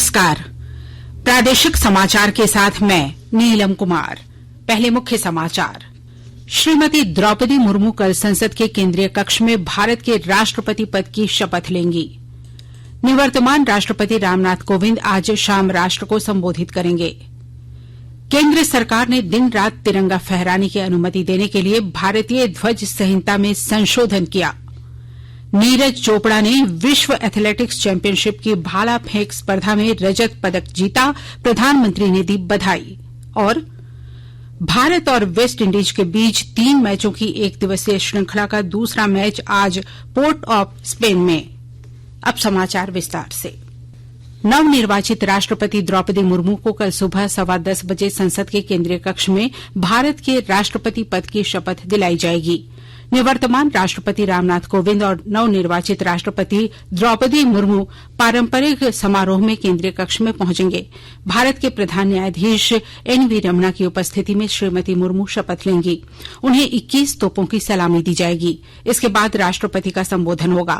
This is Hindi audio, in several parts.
नमस्कार। प्रादेशिक समाचार के साथ मैं नीलम कुमार। पहले मुख्य समाचार। श्रीमती द्रौपदी मुर्मू कल संसद के केंद्रीय कक्ष में भारत के राष्ट्रपति पद की शपथ लेंगी। निवर्तमान राष्ट्रपति रामनाथ कोविंद आज शाम राष्ट्र को संबोधित करेंगे। केंद्र सरकार ने दिन रात तिरंगा फहराने की अनुमति देने के लिए भारतीय ध्वज संहिता में संशोधन किया। नीरज चोपड़ा ने विश्व एथलेटिक्स चैंपियनशिप की भाला फेंक स्पर्धा में रजत पदक जीता, प्रधानमंत्री ने दी बधाई। और भारत और वेस्ट इंडीज के बीच 3 मैचों की एक दिवसीय श्रृंखला का दूसरा मैच आज पोर्ट ऑफ स्पेन में। अब समाचार विस्तार से। नवनिर्वाचित राष्ट्रपति द्रौपदी मुर्मू को कल सुबह 10:15 बजे संसद के केंद्रीय कक्ष में भारत के राष्ट्रपति पद की शपथ दिलाई जाएगी। निवर्तमान राष्ट्रपति रामनाथ कोविंद और नवनिर्वाचित राष्ट्रपति द्रौपदी मुर्मू पारंपरिक समारोह में केंद्रीय कक्ष में पहुंचेंगे। भारत के प्रधान न्यायाधीश एनवी रमना की उपस्थिति में श्रीमती मुर्मू शपथ लेंगी। उन्हें 21 तोपों की सलामी दी जाएगी। इसके बाद राष्ट्रपति का संबोधन होगा।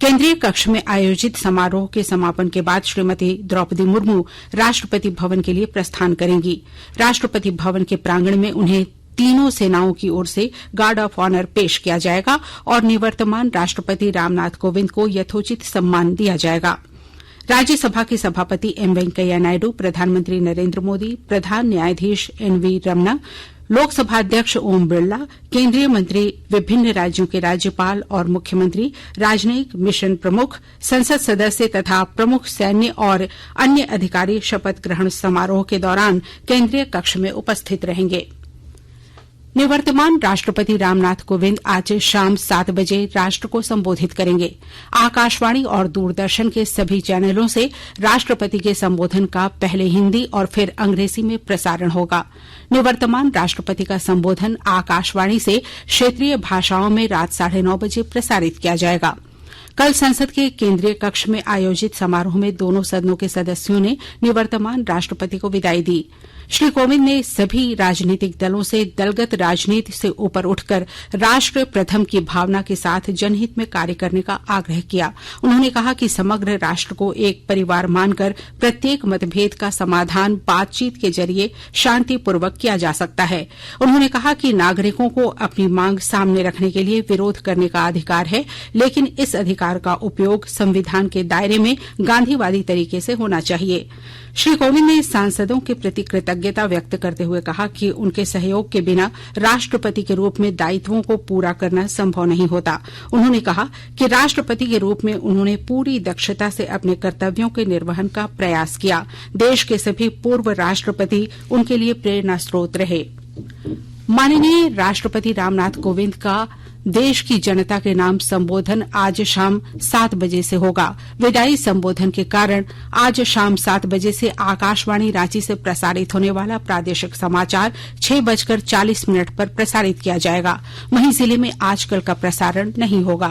केंद्रीय कक्ष में आयोजित समारोह के समापन के बाद श्रीमती द्रौपदी मुर्मू राष्ट्रपति भवन के लिए प्रस्थान करेंगी। राष्ट्रपति भवन के प्रांगण में उन्हें तीनों सेनाओं की ओर से गार्ड ऑफ ऑनर पेश किया जाएगा और निवर्तमान राष्ट्रपति रामनाथ कोविंद को यथोचित सम्मान दिया जाएगा। राज्यसभा के सभापति एम वेंकैया नायडू, प्रधानमंत्री नरेंद्र मोदी, प्रधान न्यायाधीश एनवी रमना, लोकसभा अध्यक्ष ओम बिरला, केंद्रीय मंत्री, विभिन्न राज्यों के राज्यपाल और मुख्यमंत्री, राजनयिक मिशन प्रमुख, संसद सदस्य तथा प्रमुख सैन्य और अन्य अधिकारी शपथ ग्रहण समारोह के दौरान केंद्रीय कक्ष में उपस्थित रहेंगे। निवर्तमान राष्ट्रपति रामनाथ कोविंद आज शाम 7 बजे राष्ट्र को संबोधित करेंगे। आकाशवाणी और दूरदर्शन के सभी चैनलों से राष्ट्रपति के संबोधन का पहले हिंदी और फिर अंग्रेजी में प्रसारण होगा। निवर्तमान राष्ट्रपति का संबोधन आकाशवाणी से क्षेत्रीय भाषाओं में रात 9:30 बजे प्रसारित किया जाएगा। कल संसद के केंद्रीय कक्ष में आयोजित समारोह में दोनों सदनों के सदस्यों ने निवर्तमान राष्ट्रपति को विदाई दी। श्री कोविंद ने सभी राजनीतिक दलों से दलगत राजनीति से ऊपर उठकर राष्ट्र प्रथम की भावना के साथ जनहित में कार्य करने का आग्रह किया। उन्होंने कहा कि समग्र राष्ट्र को एक परिवार मानकर प्रत्येक मतभेद का समाधान बातचीत के जरिए शांतिपूर्वक किया जा सकता है। उन्होंने कहा कि नागरिकों को अपनी मांग सामने रखने के लिए विरोध करने का अधिकार है, लेकिन इस अधिकार का उपयोग संविधान के दायरे में गांधीवादी तरीके से होना चाहिए। श्री कोविंद ने सांसदों के प्रति कृतज्ञता व्यक्त करते हुए कहा कि उनके सहयोग के बिना राष्ट्रपति के रूप में दायित्वों को पूरा करना संभव नहीं होता। उन्होंने कहा कि राष्ट्रपति के रूप में उन्होंने पूरी दक्षता से अपने कर्तव्यों के निर्वहन का प्रयास किया। देश के सभी पूर्व राष्ट्रपति उनके लिए प्रेरणा स्रोत रहे। माननीय राष्ट्रपति रामनाथ कोविंद का देश की जनता के नाम संबोधन आज शाम 7 बजे से होगा। विदाई संबोधन के कारण आज शाम 7 बजे से आकाशवाणी रांची से प्रसारित होने वाला प्रादेशिक समाचार 6:40 पर प्रसारित किया जाएगा। वहीं जिले में आजकल का प्रसारण नहीं होगा।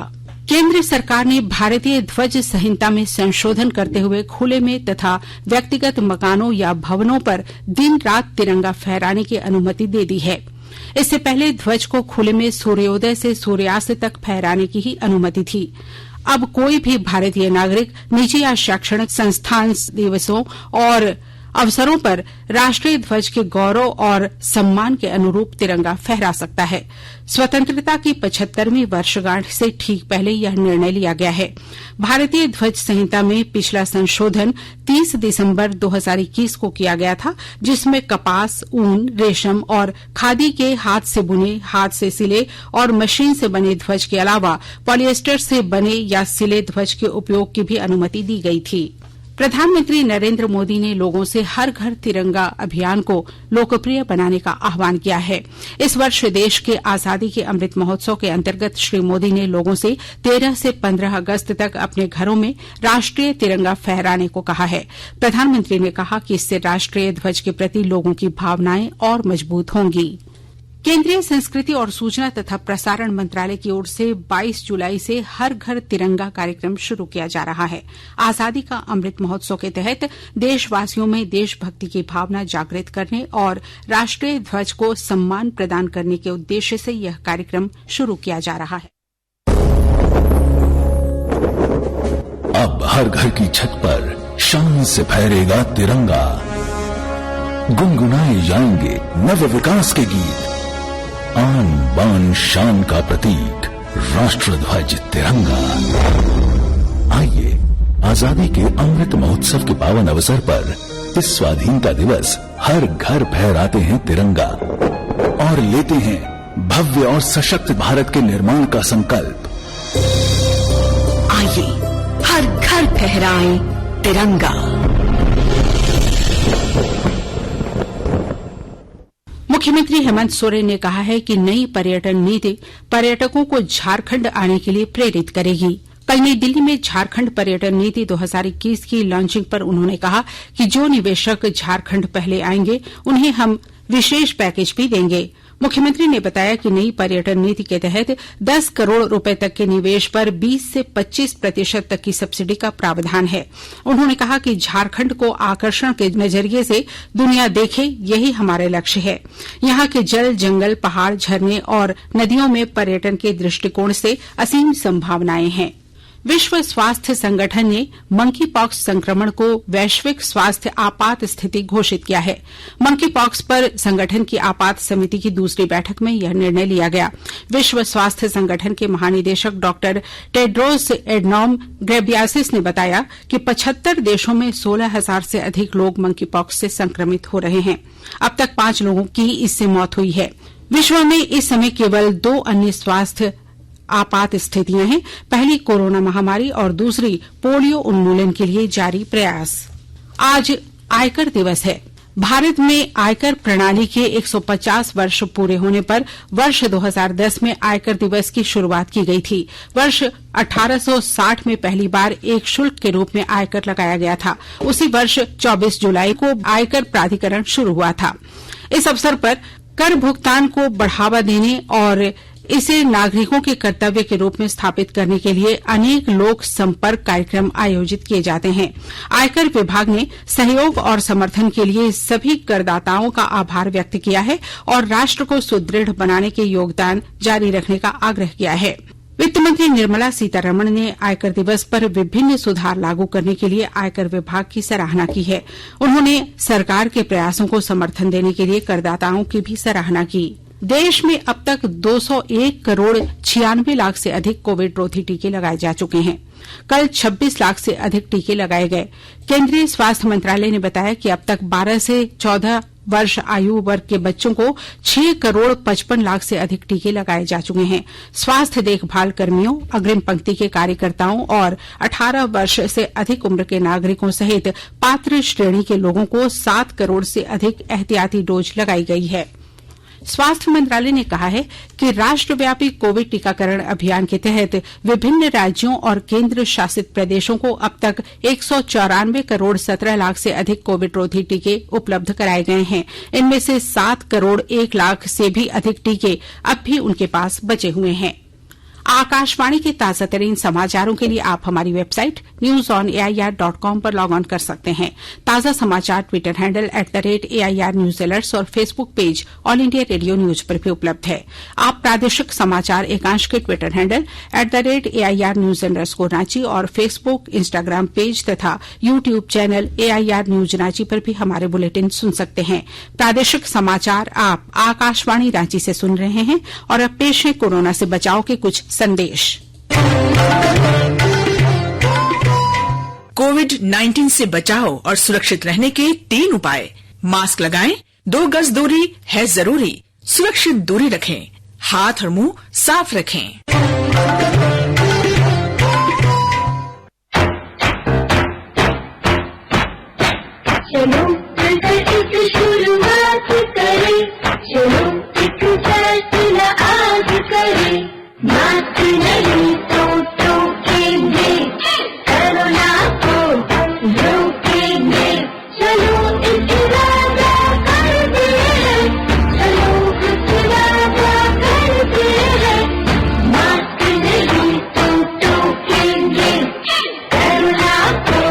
केंद्र सरकार ने भारतीय ध्वज संहिता में संशोधन करते हुए खुले में तथा व्यक्तिगत मकानों या भवनों पर दिन रात तिरंगा फहराने की अनुमति दे दी है। इससे पहले ध्वज को खुले में सूर्योदय से सूर्यास्त तक फहराने की ही अनुमति थी। अब कोई भी भारतीय नागरिक निजी या शैक्षणिक संस्थान दिवसों और अवसरों पर राष्ट्रीय ध्वज के गौरव और सम्मान के अनुरूप तिरंगा फहरा सकता है। स्वतंत्रता की 75वीं वर्षगांठ से ठीक पहले यह निर्णय लिया गया है। भारतीय ध्वज संहिता में पिछला संशोधन 30 दिसंबर 2021 को किया गया था, जिसमें कपास, ऊन, रेशम और खादी के हाथ से बुने, हाथ से सिले और मशीन से बने ध्वज के अलावा पॉलिएस्टर से बने या सिले ध्वज के उपयोग की भी अनुमति दी गई थी। प्रधानमंत्री नरेंद्र मोदी ने लोगों से हर घर तिरंगा अभियान को लोकप्रिय बनाने का आह्वान किया है। इस वर्ष देश के आजादी के अमृत महोत्सव के अंतर्गत श्री मोदी ने लोगों से 13 से 15 अगस्त तक अपने घरों में राष्ट्रीय तिरंगा फहराने को कहा है। प्रधानमंत्री ने कहा कि इससे राष्ट्रीय ध्वज के प्रति लोगों की भावनाएं और मजबूत होंगी। केंद्रीय संस्कृति और सूचना तथा प्रसारण मंत्रालय की ओर से 22 जुलाई से हर घर तिरंगा कार्यक्रम शुरू किया जा रहा है। आजादी का अमृत महोत्सव के तहत देशवासियों में देशभक्ति की भावना जागृत करने और राष्ट्रीय ध्वज को सम्मान प्रदान करने के उद्देश्य से यह कार्यक्रम शुरू किया जा रहा है। अब हर घर की छत पर शान से फहरेगा तिरंगा, गुनगुनाए जाएंगे नव विकास के गीत, आन बान शान का प्रतीक राष्ट्र ध्वज तिरंगा। आइए आजादी के अमृत महोत्सव के पावन अवसर पर इस स्वाधीनता दिवस हर घर फहराते हैं तिरंगा और लेते हैं भव्य और सशक्त भारत के निर्माण का संकल्प। आइए हर घर फहराएं तिरंगा। मुख्यमंत्री हेमंत सोरेन ने कहा है कि नई पर्यटन नीति पर्यटकों को झारखंड आने के लिए प्रेरित करेगी। कल नई दिल्ली में झारखंड पर्यटन नीति 2021 की लॉन्चिंग पर उन्होंने कहा कि जो निवेशक झारखंड पहले आएंगे उन्हें हम विशेष पैकेज भी देंगे। मुख्यमंत्री ने बताया कि नई पर्यटन नीति के तहत 10 करोड़ रुपए तक के निवेश पर 20 से 25% तक की सब्सिडी का प्रावधान है। उन्होंने कहा कि झारखंड को आकर्षण के नजरिए से दुनिया देखे, यही हमारा लक्ष्य है। यहां के जल, जंगल, पहाड़, झरने और नदियों में पर्यटन के दृष्टिकोण से असीम संभावनाएं हैं। विश्व स्वास्थ्य संगठन ने मंकी पॉक्स संक्रमण को वैश्विक स्वास्थ्य आपात स्थिति घोषित किया है। मंकी पॉक्स पर संगठन की आपात समिति की दूसरी बैठक में यह निर्णय लिया गया। विश्व स्वास्थ्य संगठन के महानिदेशक डॉक्टर टेड्रोस एडनॉम घेब्रेयेसस ने बताया कि 75 देशों में 16,000 से अधिक लोग मंकी पॉक्स से संक्रमित हो रहे हैं। अब तक 5 लोगों की इससे मौत हुई है। विश्व में इस समय केवल 2 अन्य स्वास्थ्य आपात स्थितियां हैं, पहली कोरोना महामारी और दूसरी पोलियो उन्मूलन के लिए जारी प्रयास। आज आयकर दिवस है। भारत में आयकर प्रणाली के 150 वर्ष पूरे होने पर वर्ष 2010 में आयकर दिवस की शुरुआत की गई थी। वर्ष 1860 में पहली बार एक शुल्क के रूप में आयकर लगाया गया था। उसी वर्ष 24 जुलाई को आयकर प्राधिकरण शुरू हुआ था। इस अवसर पर कर भुगतान को बढ़ावा देने और इसे नागरिकों के कर्तव्य के रूप में स्थापित करने के लिए अनेक लोक संपर्क कार्यक्रम आयोजित किए जाते हैं। आयकर विभाग ने सहयोग और समर्थन के लिए सभी करदाताओं का आभार व्यक्त किया है और राष्ट्र को सुदृढ़ बनाने के योगदान जारी रखने का आग्रह किया है। वित्त मंत्री निर्मला सीतारमण ने आयकर दिवस पर विभिन्न सुधार लागू करने के लिए आयकर विभाग की सराहना की है। उन्होंने सरकार के प्रयासों को समर्थन देने के लिए करदाताओं की भी सराहना की। देश में अब तक 201 करोड़ 96 लाख से अधिक कोविड रोधी टीके लगाए जा चुके हैं। कल 26 लाख से अधिक टीके लगाए गए। केंद्रीय स्वास्थ्य मंत्रालय ने बताया कि अब तक 12 से 14 वर्ष आयु वर्ग के बच्चों को 6 करोड़ 55 लाख से अधिक टीके लगाए जा चुके हैं। स्वास्थ्य देखभाल कर्मियों, अग्रिम पंक्ति के कार्यकर्ताओं और 18 वर्ष से अधिक उम्र के नागरिकों सहित पात्र श्रेणी के लोगों को 7 करोड़ से अधिक एहतियाती डोज लगाई गई है। स्वास्थ्य मंत्रालय ने कहा है कि राष्ट्रव्यापी कोविड टीकाकरण अभियान के तहत विभिन्न राज्यों और केंद्र शासित प्रदेशों को अब तक 194 करोड़ 17 लाख से अधिक कोविड रोधी टीके उपलब्ध कराए गए हैं। इनमें से 7 करोड़ 1 लाख से भी अधिक टीके अब भी उनके पास बचे हुए हैं। आकाशवाणी के ताजा तरीन समाचारों के लिए आप हमारी वेबसाइट newsonair.com पर लॉग ऑन कर सकते हैं। ताजा समाचार Twitter handle @AIR news alerts और Facebook page All India Radio news पर भी उपलब्ध है। आप प्रादेशिक समाचार एकांश के Twitter handle @AIR news _ Ranchi और फेसबुक, इंस्टाग्राम पेज तथा YouTube channel AIR news Ranchi पर भी हमारे बुलेटिन सुन सकते हैं। प्रादेशिक समाचार आप आकाशवाणी रांची से सुन रहे हैं और अब पेश है कोरोना से बचाव के कुछ संदेश। कोविड-19 से बचाव और सुरक्षित रहने के 3 उपाय। मास्क लगाएं, 2 गज दूरी है जरूरी, सुरक्षित दूरी रखें, हाथ और मुंह साफ रखें। चलो मिलकर एक शुरुआत करें, चलो एक फैसला आज करें। मास्क नहीं तो टोकेंगे, कोरोना को रोकेंगे। चलो एक इरादा करते हैं, चलो एक इरादा करते हैं। मास्क नहीं तो टोकेंगे, कोरोना को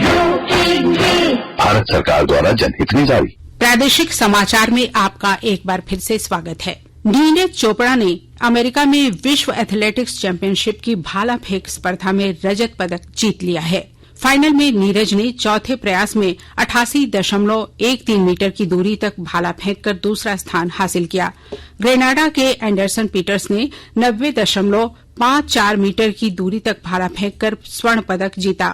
रोकेंगे। भारत सरकार द्वारा जनहित में जारी। प्रादेशिक समाचार में आपका एक बार फिर से स्वागत है। नीरज चोपड़ा ने अमेरिका में विश्व एथलेटिक्स चैंपियनशिप की भाला फेंक स्पर्धा में रजत पदक जीत लिया है। फाइनल में नीरज ने चौथे प्रयास में 88.13 मीटर की दूरी तक भाला फेंककर दूसरा स्थान हासिल किया। ग्रेनाडा के एंडरसन पीटर्स ने 90.54 मीटर की दूरी तक भाला फेंककर स्वर्ण पदक जीता।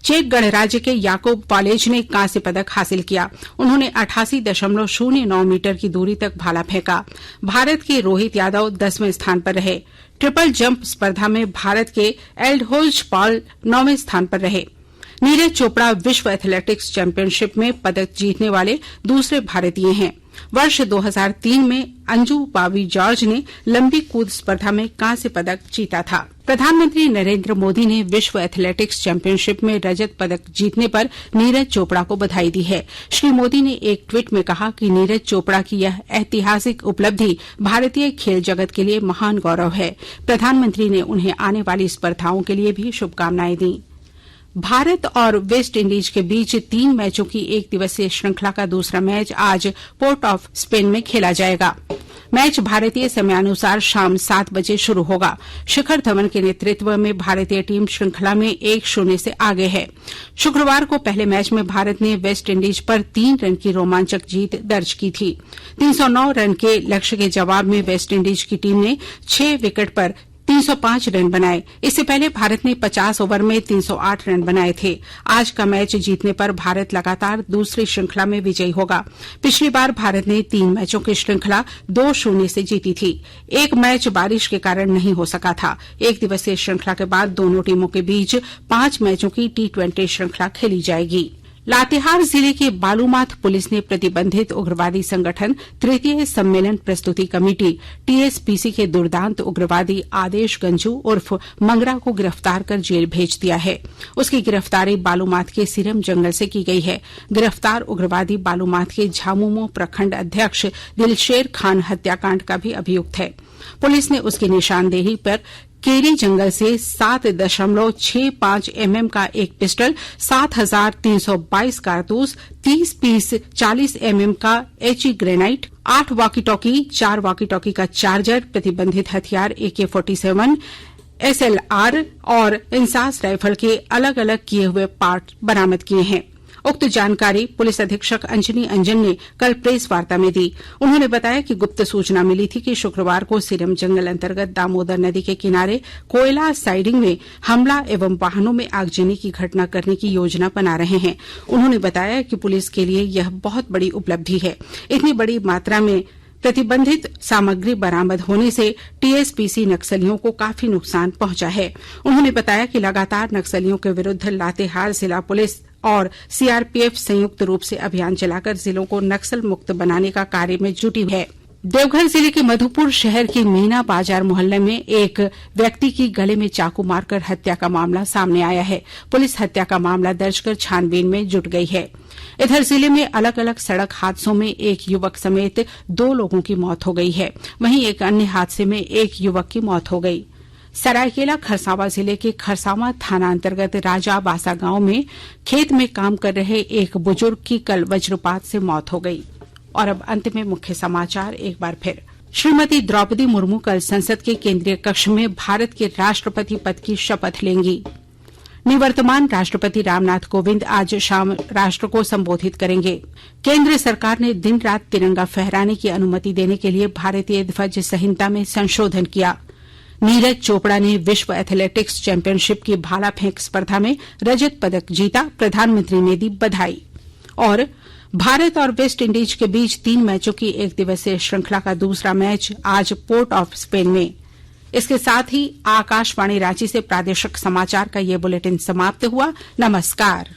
चेक गणराज्य के याकूब पालेज ने कांस्य पदक हासिल किया। उन्होंने 88.09 मीटर की दूरी तक भाला फेंका। भारत के रोहित यादव 10वें स्थान पर रहे। ट्रिपल जंप स्पर्धा में भारत के एल्डहोज पॉल 9वें स्थान पर रहे। नीरज चोपड़ा विश्व एथलेटिक्स चैंपियनशिप में पदक जीतने वाले दूसरे भारतीय हैं। वर्ष 2003 में अंजू बाबी जॉर्ज ने लंबी कूद स्पर्धा में कांस्य पदक जीता था। प्रधानमंत्री नरेंद्र मोदी ने विश्व एथलेटिक्स चैंपियनशिप में रजत पदक जीतने पर नीरज चोपड़ा को बधाई दी है। श्री मोदी ने एक ट्वीट में कहा कि नीरज चोपड़ा की यह ऐतिहासिक उपलब्धि भारतीय खेल जगत के लिए महान गौरव है। प्रधानमंत्री ने उन्हें आने वाली स्पर्धाओं के लिए भी शुभकामनाएं दी। भारत और वेस्ट इंडीज के बीच 3 मैचों की एक दिवसीय श्रृंखला का दूसरा मैच आज पोर्ट ऑफ स्पेन में खेला जाएगा। मैच भारतीय समयानुसार शाम 7 बजे शुरू होगा। शिखर धवन के नेतृत्व में भारतीय टीम श्रृंखला में 1-0 से आगे है। शुक्रवार को पहले मैच में भारत ने वेस्ट इंडीज पर 3 रन की रोमांचक जीत दर्ज की थी। 309 रन के लक्ष्य के जवाब में वेस्ट इंडीज की टीम ने 6 विकेट पर 305 रन बनाए। इससे पहले भारत ने 50 ओवर में 308 रन बनाए थे। आज का मैच जीतने पर भारत लगातार दूसरी श्रृंखला में विजयी होगा। पिछली बार भारत ने 3 मैचों की श्रृंखला 2-0 से जीती थी। एक मैच बारिश के कारण नहीं हो सका था। एक दिवसीय श्रृंखला के बाद दोनों टीमों के बीच 5 मैचों की T20 श्रृंखला खेली जाएगी। लातेहार जिले के बालूमाथ पुलिस ने प्रतिबंधित उग्रवादी संगठन तृतीय सम्मेलन प्रस्तुति कमेटी टीएसपीसी के दुर्दांत उग्रवादी आदेश गंजू उर्फ मंगरा को गिरफ्तार कर जेल भेज दिया है। उसकी गिरफ्तारी बालूमाथ के सिरम जंगल से की गई है। गिरफ्तार उग्रवादी बालूमाथ के झामुमो प्रखंड अध्यक्ष दिलशेर खान हत्याकांड का भी अभियुक्त है। पुलिस ने उसकी निशानदेही पर केरी जंगल से 7.65 mm का एक पिस्टल, 7,322 कारतूस, 30 पीस 40 mm का HE granite, 8 walkie talkie, 4 walkie talkie का चार्जर, प्रतिबंधित हथियार AK-47, SLR और इंसास राइफल के अलग अलग किए हुए पार्ट बरामद किए हैं। उक्त जानकारी पुलिस अधीक्षक अंजनी अंजन ने कल प्रेस वार्ता में दी। उन्होंने बताया कि गुप्त सूचना मिली थी कि शुक्रवार को सिरम जंगल अंतर्गत दामोदर नदी के किनारे कोयला साइडिंग में हमला एवं वाहनों में आगजनी की घटना करने की योजना बना रहे हैं। उन्होंने बताया कि पुलिस के लिए यह बहुत बड़ी उपलब्धि है। इतनी बड़ी मात्रा में प्रतिबंधित सामग्री बरामद होने से टीएसपीसी नक्सलियों को काफी नुकसान पहुंचा है। उन्होंने बताया कि लगातार नक्सलियों के विरुद्ध लातेहार जिला पुलिस और सीआरपीएफ संयुक्त रूप से अभियान चलाकर जिलों को नक्सल मुक्त बनाने का कार्य में जुटी है। देवघर जिले के मधुपुर शहर के मीना बाजार मोहल्ले में एक व्यक्ति की गले में चाकू मारकर हत्या का मामला सामने आया है। पुलिस हत्या का मामला दर्ज कर छानबीन में जुट गई है। इधर जिले में अलग अलग सड़क हादसों में एक युवक समेत 2 लोगों की मौत हो गई है। वहीं एक अन्य हादसे में एक युवक की मौत हो गई। सरायकेला खरसावां जिले के खरसावां थाना अंतर्गत राजा बासा गांव में खेत में काम कर रहे एक बुजुर्ग की कल वज्रपात से मौत हो गई। और अब अंत में मुख्य समाचार एक बार फिर। श्रीमती द्रौपदी मुर्मू कल संसद के केंद्रीय कक्ष में भारत के राष्ट्रपति पद की शपथ लेंगी। निवर्तमान राष्ट्रपति रामनाथ कोविंद आज शाम राष्ट्र को संबोधित करेंगे। केंद्र सरकार ने दिन रात तिरंगा फहराने की अनुमति देने के लिए भारतीय ध्वज संहिता में संशोधन किया। नीरज चोपड़ा ने विश्व एथलेटिक्स चैंपियनशिप की भाला फेंक स्पर्धा में रजत पदक जीता, प्रधानमंत्री ने दी बधाई। और भारत और वेस्ट इंडीज के बीच 3 मैचों की एक दिवसीय श्रृंखला का दूसरा मैच आज पोर्ट ऑफ स्पेन में। इसके साथ ही आकाशवाणी रांची से प्रादेशिक समाचार का ये बुलेटिन समाप्त हुआ। नमस्कार।